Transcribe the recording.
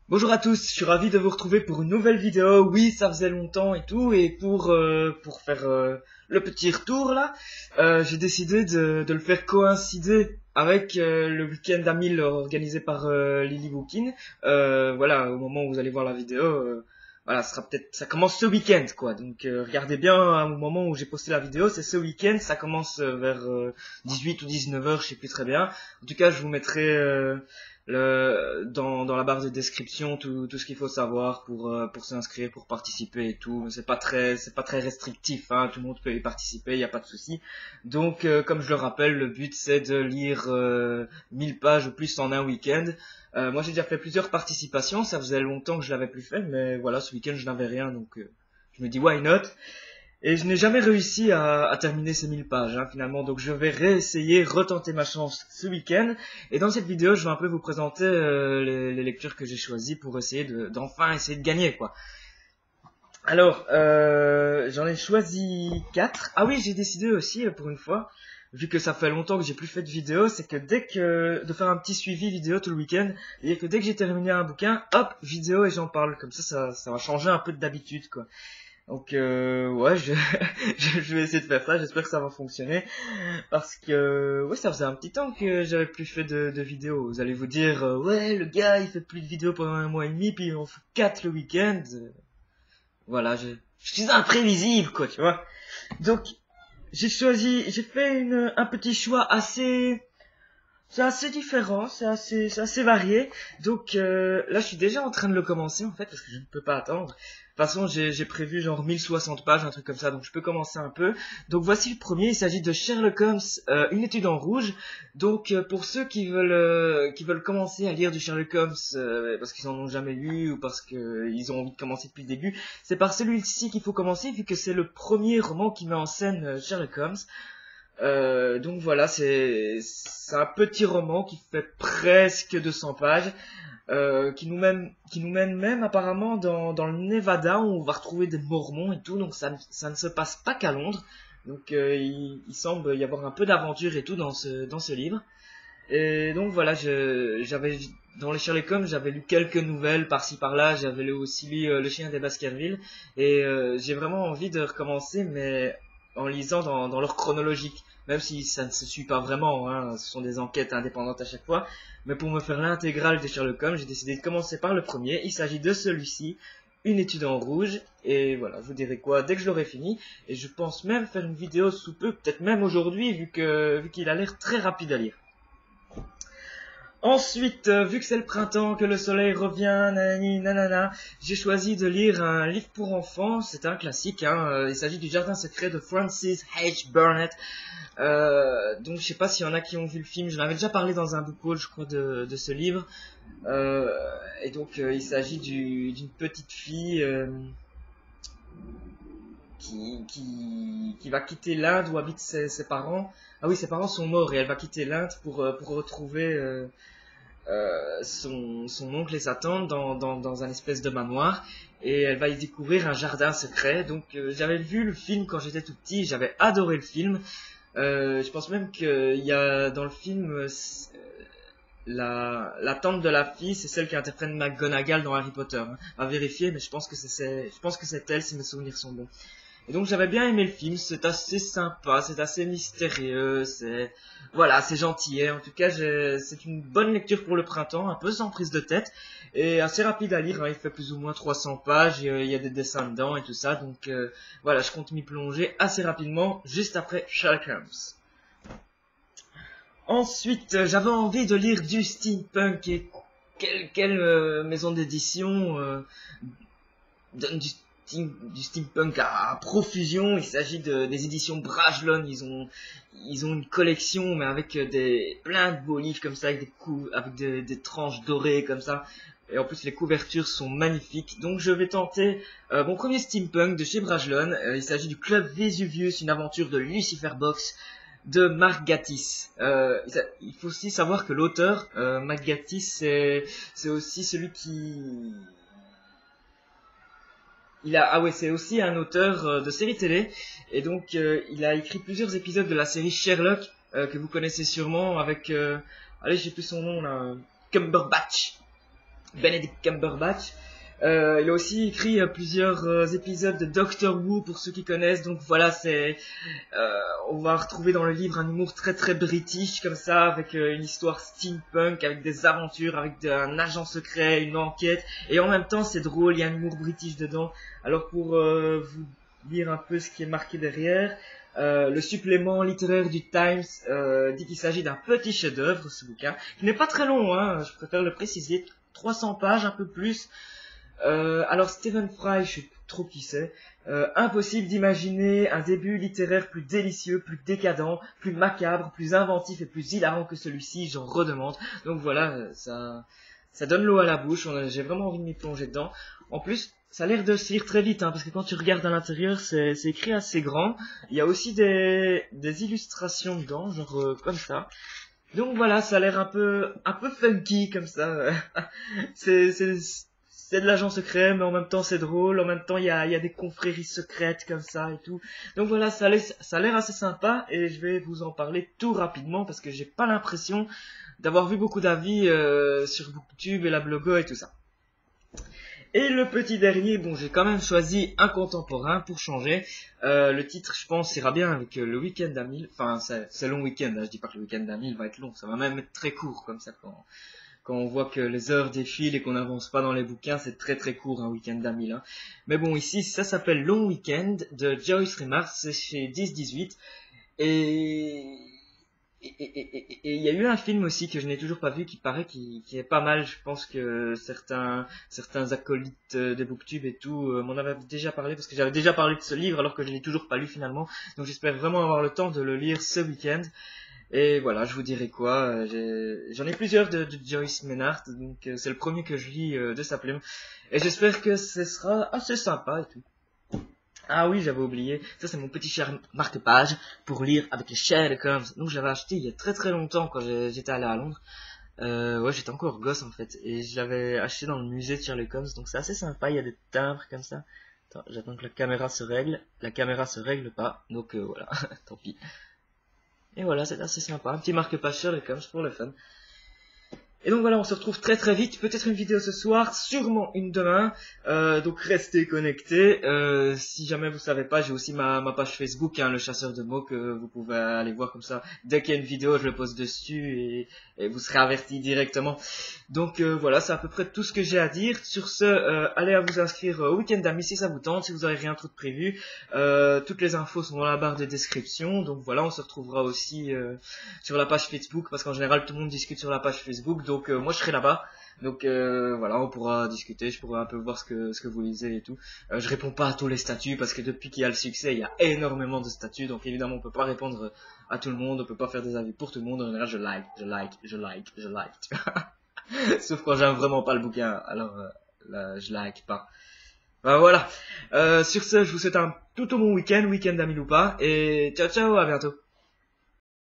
Bonjour à tous, je suis ravi de vous retrouver pour une nouvelle vidéo. Oui, ça faisait longtemps et tout, et pour faire le petit retour là, j'ai décidé de le faire coïncider avec le week-end d'Amil organisé par Lily Bookin. Voilà, au moment où vous allez voir la vidéo, voilà, ça commence ce week-end quoi. Donc regardez bien au moment où j'ai posté la vidéo, c'est ce week-end, ça commence vers 18 ou 19 heures, je sais plus très bien. En tout cas, je vous mettrai dans la barre de description tout ce qu'il faut savoir pour s'inscrire, pour participer et tout. C'est pas très restrictif, hein, tout le monde peut y participer, il n'y a pas de souci. Donc comme je le rappelle, le but c'est de lire 1000 pages ou plus en un week-end. Moi j'ai déjà fait plusieurs participations, ça faisait longtemps que je l'avais plus fait, mais voilà, ce week-end je n'avais rien, donc je me dis why not. Et je n'ai jamais réussi à terminer ces 1000 pages, hein, finalement. Donc je vais réessayer, retenter ma chance ce week-end. Et dans cette vidéo, je vais un peu vous présenter les lectures que j'ai choisies pour essayer d'enfin essayer de gagner, quoi. Alors, j'en ai choisi 4. Ah oui, j'ai décidé aussi, pour une fois, vu que ça fait longtemps que j'ai plus fait de vidéo, c'est que de faire un petit suivi vidéo tout le week-end, et que dès que j'ai terminé un bouquin, hop, vidéo et j'en parle. Comme ça va changer un peu d'habitude, quoi. Donc ouais, je vais essayer de faire ça, j'espère que ça va fonctionner. Parce que ouais, ça faisait un petit temps que j'avais plus fait de vidéos. Vous allez vous dire, ouais, le gars il fait plus de vidéos pendant un mois et demi, puis on fait 4 le week-end. Voilà, je suis imprévisible quoi, tu vois. Donc j'ai fait un petit choix c'est assez différent, c'est assez varié. Donc là, je suis déjà en train de le commencer en fait parce que je ne peux pas attendre. De toute façon, j'ai prévu genre 1060 pages, un truc comme ça, donc je peux commencer un peu. Donc voici le premier, il s'agit de Sherlock Holmes, une étude en rouge. Donc pour ceux qui veulent commencer à lire du Sherlock Holmes parce qu'ils en ont jamais lu ou parce qu'ils ont envie de commencer depuis le début, c'est par celui-ci qu'il faut commencer vu que c'est le premier roman qui met en scène Sherlock Holmes. Donc voilà, c'est un petit roman qui fait presque 200 pages, qui nous mène même apparemment dans le Nevada où on va retrouver des Mormons et tout. Donc ça ne se passe pas qu'à Londres. Donc il semble y avoir un peu d'aventure et tout dans ce livre. Et donc voilà, j'avais dans les Sherlock Holmes, j'avais lu quelques nouvelles par-ci par-là. J'avais aussi lu Le Chien des Baskerville et j'ai vraiment envie de recommencer, mais en lisant dans leur chronologique, même si ça ne se suit pas vraiment, hein, ce sont des enquêtes indépendantes à chaque fois. Mais pour me faire l'intégrale des Sherlock Holmes, j'ai décidé de commencer par le premier. Il s'agit de celui-ci, Une étude en rouge. Et voilà, je vous dirai quoi dès que je l'aurai fini. Et je pense même faire une vidéo sous peu, peut-être même aujourd'hui, vu qu'il a l'air très rapide à lire. Ensuite, vu que c'est le printemps, que le soleil revient, nanani, nanana, j'ai choisi de lire un livre pour enfants. C'est un classique, hein. Il s'agit du Jardin secret de Francis H. Burnett. Donc je sais pas s'il y en a qui ont vu le film. Je l'avais déjà parlé dans un book haul, je crois, de ce livre. Euh, et donc il s'agit d'une petite fille qui va quitter l'Inde où habitent ses parents. Ah oui, ses parents sont morts et elle va quitter l'Inde pour retrouver son oncle et sa tante dans un espèce de manoir, et elle va y découvrir un jardin secret. Donc j'avais vu le film quand j'étais tout petit, j'avais adoré le film. Je pense même qu'il y a dans le film la tante de la fille, c'est celle qui interprète McGonagall dans Harry Potter, hein. À vérifier, mais je pense que c'est elle si mes souvenirs sont bons. Et donc j'avais bien aimé le film, c'est assez sympa, c'est assez mystérieux, voilà, c'est gentil. Et en tout cas, c'est une bonne lecture pour le printemps, un peu sans prise de tête et assez rapide à lire, hein. Il fait plus ou moins 300 pages, il y a des dessins dedans et tout ça. Donc voilà, je compte m'y plonger assez rapidement juste après Sherlock Holmes. Ensuite, j'avais envie de lire du steampunk et quelle maison d'édition donne du steampunk à profusion. Il s'agit des éditions Brajlon. Ils ont une collection, mais avec plein de beaux livres comme ça, avec des tranches dorées comme ça. Et en plus, les couvertures sont magnifiques. Donc, je vais tenter mon premier steampunk de chez Brajlon. Il s'agit du Club Vesuvius, une aventure de Lucifer Box de Mark Gatiss. Il faut aussi savoir que l'auteur, Mark Gatiss, c'est aussi celui ah ouais, c'est aussi un auteur de séries télé, et donc il a écrit plusieurs épisodes de la série Sherlock que vous connaissez sûrement avec, allez, je sais plus son nom là, Cumberbatch. Benedict Cumberbatch. Il a aussi écrit plusieurs épisodes de Doctor Who pour ceux qui connaissent. Donc voilà, on va retrouver dans le livre un humour très très british comme ça, avec une histoire steampunk, avec des aventures, avec un agent secret, une enquête, et en même temps c'est drôle, il y a un humour british dedans. Alors pour vous dire un peu ce qui est marqué derrière, le supplément littéraire du Times dit qu'il s'agit d'un petit chef-d'œuvre, ce bouquin, qui n'est pas très long, hein, je préfère le préciser, 300 pages, un peu plus. Alors Stephen Fry, je sais plus trop qui c'est. Impossible d'imaginer un début littéraire plus délicieux, plus décadent, plus macabre, plus inventif et plus hilarant que celui-ci, j'en redemande. Donc voilà, ça donne l'eau à la bouche, j'ai vraiment envie de m'y plonger dedans. En plus, ça a l'air de se lire très vite, hein, parce que quand tu regardes à l'intérieur, c'est écrit assez grand. Il y a aussi des illustrations dedans, genre comme ça. Donc voilà, ça a l'air un peu funky comme ça. C'est de l'agent secret, mais en même temps c'est drôle, en même temps il y a des confréries secrètes comme ça et tout. Donc voilà, ça a l'air assez sympa et je vais vous en parler tout rapidement parce que j'ai pas l'impression d'avoir vu beaucoup d'avis sur Booktube et la Blogo et tout ça. Et le petit dernier, bon, j'ai quand même choisi un contemporain pour changer. Le titre, je pense, ira bien avec le week-end d'Amil. Enfin, c'est long week-end, hein, je dis pas que le week-end d'Amil va être long, ça va même être très court comme ça quand on voit que les heures défilent et qu'on n'avance pas dans les bouquins, c'est très très court un week-end d'Amil. Hein. Mais bon, ici, ça s'appelle Long Weekend de Joyce Reymars, c'est chez 10-18. Et il y a eu un film aussi que je n'ai toujours pas vu qui paraît qui est pas mal. Je pense que certains acolytes des Booktube et tout m'en avaient déjà parlé parce que j'avais déjà parlé de ce livre alors que je l'ai toujours pas lu finalement. Donc j'espère vraiment avoir le temps de le lire ce week-end. Et voilà, je vous dirai quoi. J'en ai plusieurs de Joyce Maynard, donc c'est le premier que je lis de sa plume. Et j'espère que ce sera assez sympa et tout. Ah oui, j'avais oublié. Ça, c'est mon petit cher marque-page pour lire avec les Sherlock Holmes. Donc, je l'avais acheté il y a très très longtemps quand j'étais allé à Londres. Ouais, j'étais encore gosse en fait. Et je l'avais acheté dans le musée de Sherlock Holmes. Donc, c'est assez sympa. Il y a des timbres comme ça. Attends, j'attends que la caméra se règle. La caméra se règle pas. Donc, voilà. Tant pis. Et voilà, c'est assez sympa. Un petit marque-page Sherlock Holmes pour le fun. Et donc voilà, on se retrouve très très vite, peut-être une vidéo ce soir, sûrement une demain, donc restez connectés. Si jamais vous savez pas, j'ai aussi ma page Facebook, hein, le chasseur de mots, que vous pouvez aller voir comme ça. Dès qu'il y a une vidéo, je le poste dessus et vous serez avertis directement. Donc voilà, c'est à peu près tout ce que j'ai à dire. Sur ce, allez à vous inscrire au Week-end d'Amis si ça vous tente, si vous n'avez rien trop de prévu. Toutes les infos sont dans la barre de description, donc voilà, on se retrouvera aussi sur la page Facebook, parce qu'en général tout le monde discute sur la page Facebook. Donc moi je serai là-bas, donc voilà, on pourra discuter, je pourrai un peu voir ce que vous lisez et tout. Je réponds pas à tous les statuts parce que depuis qu'il y a le succès, il y a énormément de statuts, donc évidemment on peut pas répondre à tout le monde, on peut pas faire des avis pour tout le monde. En général je like, tu vois. Sauf quand j'aime vraiment pas le bouquin, alors là je like pas. Ben voilà, sur ce je vous souhaite un tout au bon week-end d'Amil ou pas, et ciao ciao, à bientôt.